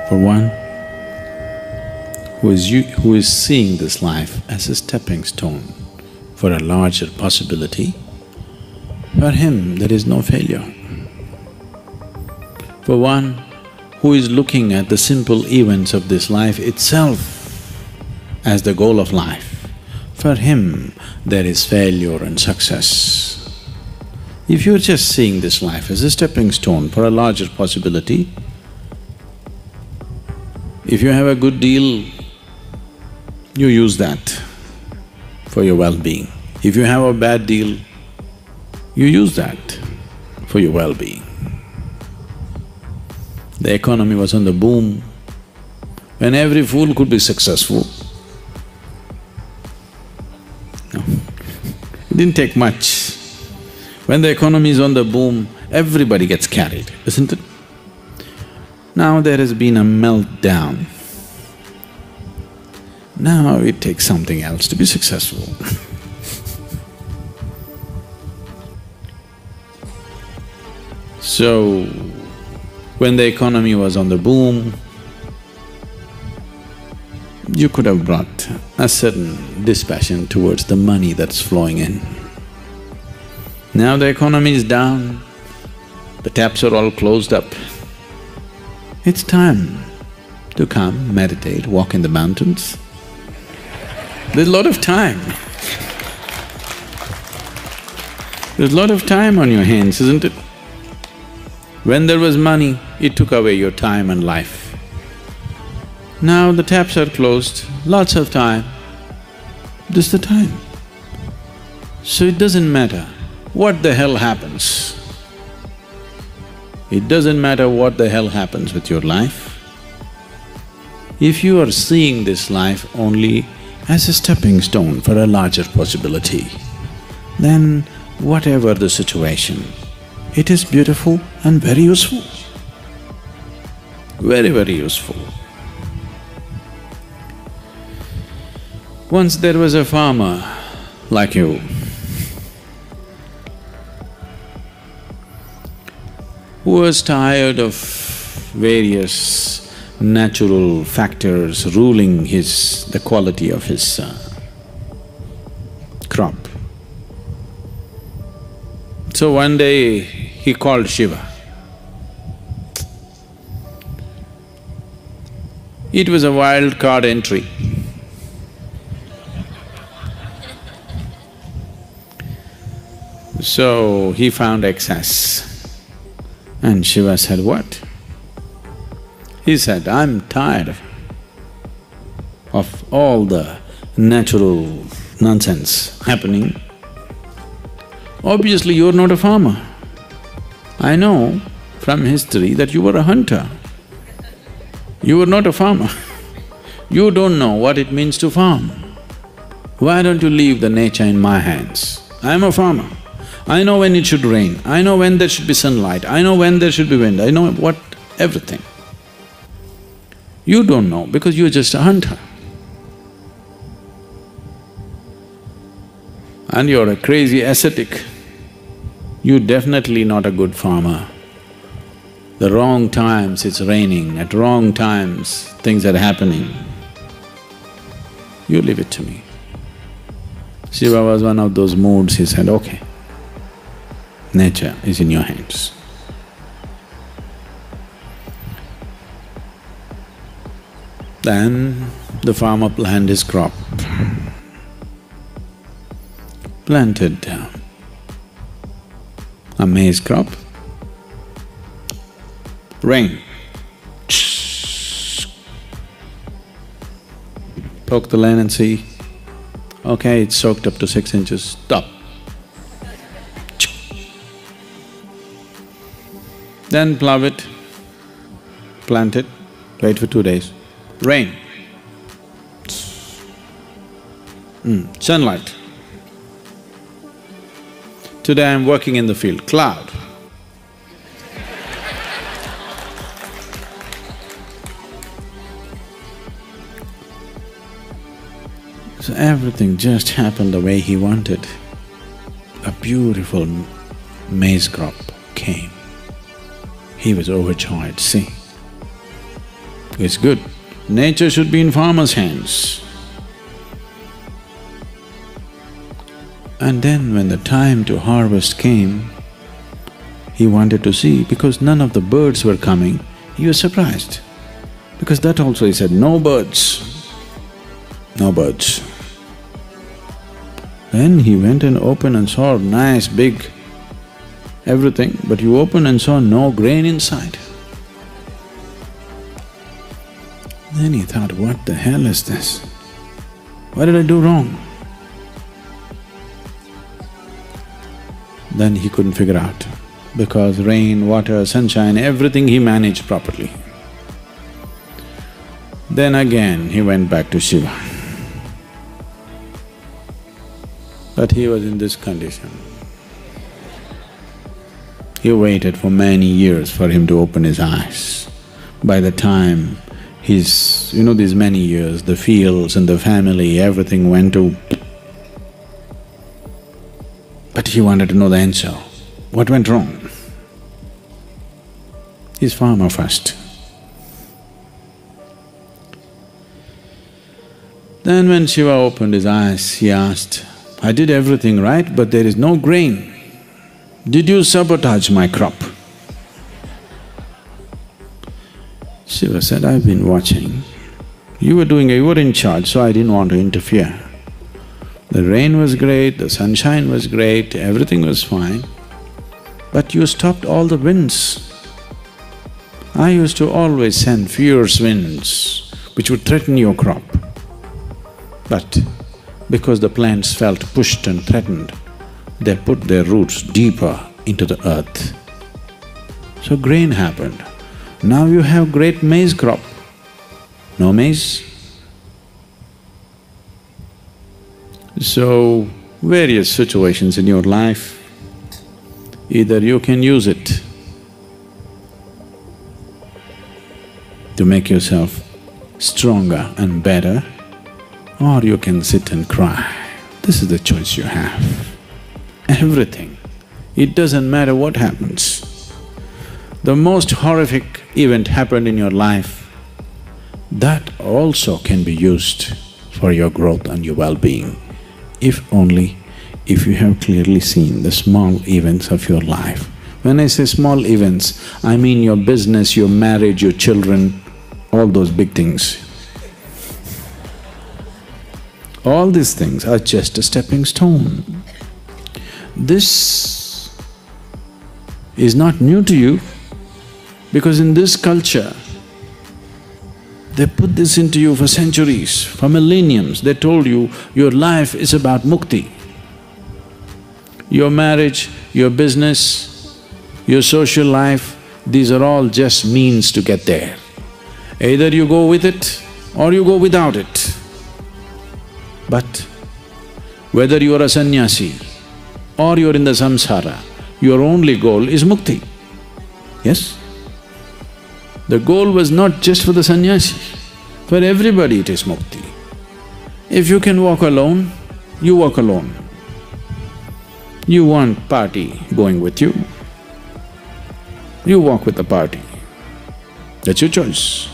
For one who is seeing this life as a stepping stone for a larger possibility, for him there is no failure. For one who is looking at the simple events of this life itself as the goal of life, for him there is failure and success. If you're just seeing this life as a stepping stone for a larger possibility, if you have a good deal, you use that for your well-being. If you have a bad deal, you use that for your well-being. The economy was on the boom, when every fool could be successful. No, it didn't take much. When the economy is on the boom, everybody gets carried, isn't it? Now there has been a meltdown. Now it takes something else to be successful. So, when the economy was on the boom, you could have brought a certain dispassion towards the money that's flowing in. Now the economy is down, the taps are all closed up. It's time to come, meditate, walk in the mountains. There's a lot of time. There's a lot of time on your hands, isn't it? When there was money, it took away your time and life. Now the taps are closed, lots of time, this is the time. So it doesn't matter what the hell happens. It doesn't matter what the hell happens with your life. If you are seeing this life only as a stepping stone for a larger possibility, then whatever the situation, it is beautiful and very useful. Very, very useful. Once there was a farmer like you, who was tired of various natural factors ruling the quality of his crop. So one day he called Shiva. It was a wild card entry. So he found excess. And Shiva said, what? He said, I'm tired of all the natural nonsense happening. Obviously, you're not a farmer. I know from history that you were a hunter. You were not a farmer. You don't know what it means to farm. Why don't you leave the nature in my hands? I'm a farmer. I know when it should rain, I know when there should be sunlight, I know when there should be wind, I know everything. You don't know because you're just a hunter. And you're a crazy ascetic. You're definitely not a good farmer. The wrong times it's raining, at wrong times things are happening. You leave it to me. Shiva was one of those moods, he said, okay, nature is in your hands. Then the farmer planted his crop, planted a maize crop, rain, poke the land and see, okay, it's soaked up to 6 inches, stop. Then plough it, plant it, wait for 2 days, rain, sunlight. Today I'm working in the field, cloud. So everything just happened the way he wanted. A beautiful maize crop came. He was overjoyed, see. It's good. Nature should be in farmer's hands. And then when the time to harvest came, he wanted to see, because none of the birds were coming, he was surprised. Because that also he said, no birds, no birds. Then he went and opened and saw nice big everything, but you opened and saw no grain inside. Then he thought, what the hell is this? What did I do wrong? Then he couldn't figure out, because rain, water, sunshine, everything he managed properly. Then again he went back to Shiva. But he was in this condition. He waited for many years for him to open his eyes. By the time these many years, the fields and the family, everything went to… But he wanted to know the answer. What went wrong? He's farmer first. Then when Shiva opened his eyes, he asked, I did everything right, but there is no grain. Did you sabotage my crop? Shiva said, I've been watching. You were in charge, so I didn't want to interfere. The rain was great, the sunshine was great, everything was fine, but you stopped all the winds. I used to always send fierce winds which would threaten your crop. But because the plants felt pushed and threatened, they put their roots deeper into the earth. So grain happened. Now you have great maize crop. No maize? So, various situations in your life, either you can use it to make yourself stronger and better, or you can sit and cry. This is the choice you have. Everything. It doesn't matter what happens. The most horrific event happened in your life, that also can be used for your growth and your well-being, if you have clearly seen the small events of your life. When I say small events, I mean your business, your marriage, your children, all those big things. All these things are just a stepping stone. This is not new to you, because in this culture, they put this into you for centuries, for millenniums. They told you, your life is about mukti. Your marriage, your business, your social life, these are all just means to get there. Either you go with it or you go without it. But whether you are a sannyasi or you're in the samsara, your only goal is mukti. Yes? The goal was not just for the sannyasi, for everybody it is mukti. If you can walk alone, you walk alone. You want party going with you, you walk with the party. That's your choice.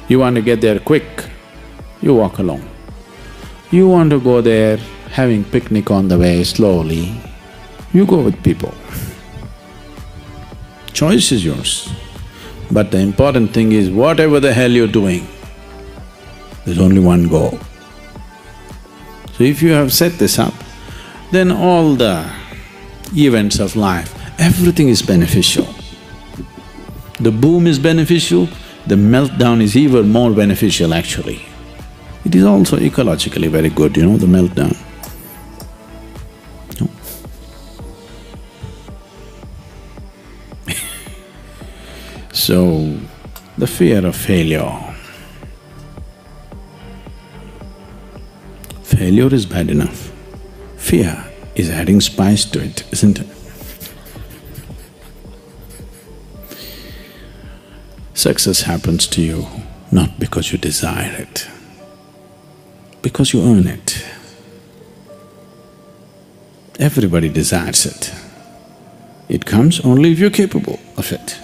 You want to get there quick, you walk alone. You want to go there having picnic on the way slowly, you go with people. Choice is yours. But the important thing is, whatever the hell you're doing, there's only one goal. So if you have set this up, then all the events of life, everything is beneficial. The boom is beneficial, the meltdown is even more beneficial actually. It is also ecologically very good, the meltdown. No? So, the fear of failure. Failure is bad enough. Fear is adding spice to it, isn't it? Success happens to you not because you desire it, because you earn it. Everybody desires it. It comes only if you're capable of it.